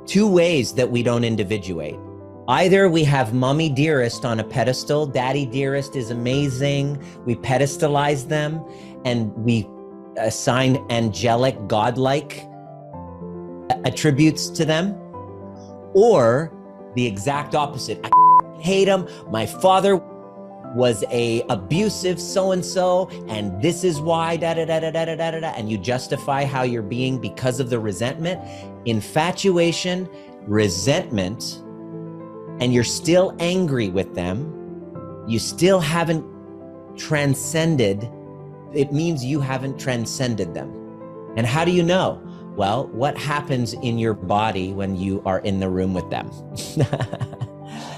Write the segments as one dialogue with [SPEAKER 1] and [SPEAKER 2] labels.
[SPEAKER 1] two ways that we don't individuate. Either we have mommy dearest on a pedestal, daddy dearest is amazing, we pedestalize them, and we assign angelic, godlike attributes to them. Or the exact opposite. I hate him, my father was a abusive so-and-so, and this is why, da-da-da-da-da-da-da-da, and you justify how you're being because of the resentment. Infatuation, resentment, and you're still angry with them, you still haven't transcended, it means you haven't transcended them. And how do you know? Well, what happens in your body when you are in the room with them?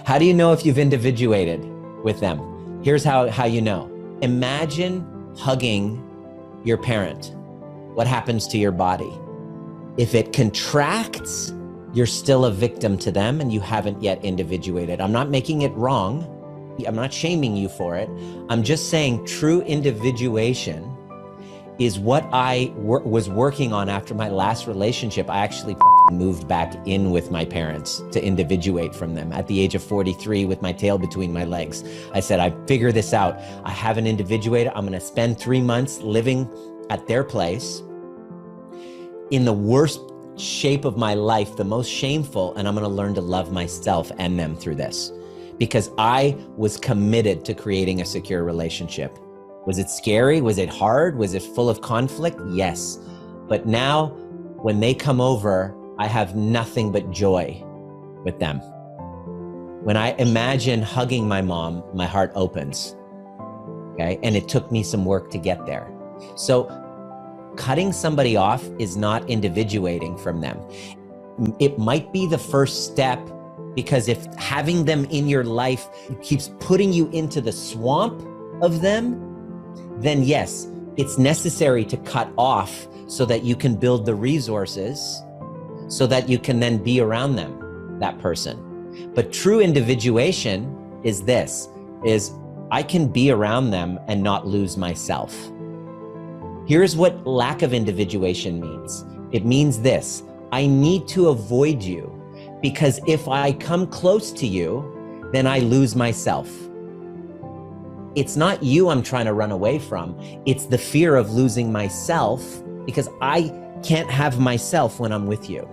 [SPEAKER 1] How do you know if you've individuated with them? Here's how you know. Imagine hugging your parent. What happens to your body? If it contracts, you're still a victim to them and you haven't yet individuated. I'm not making it wrong. I'm not shaming you for it. I'm just saying true individuation is what I was working on after my last relationship. I actually moved back in with my parents to individuate from them at the age of 43 with my tail between my legs. I said, I figure this out. I haven't individuated. I'm gonna spend 3 months living at their place in the worst shape of my life, the most shameful, and I'm gonna learn to love myself and them through this. Because I was committed to creating a secure relationship. Was it scary? Was it hard? Was it full of conflict? Yes. But now when they come over, I have nothing but joy with them. When I imagine hugging my mom, my heart opens, okay? And it took me some work to get there. So cutting somebody off is not individuating from them. It might be the first step, because if having them in your life keeps putting you into the swamp of them, then yes, it's necessary to cut off so that you can build the resources so that you can then be around them, that person. But true individuation is this, is I can be around them and not lose myself. Here's what lack of individuation means. It means this, I need to avoid you because if I come close to you, then I lose myself. It's not you I'm trying to run away from. It's the fear of losing myself because I can't have myself when I'm with you.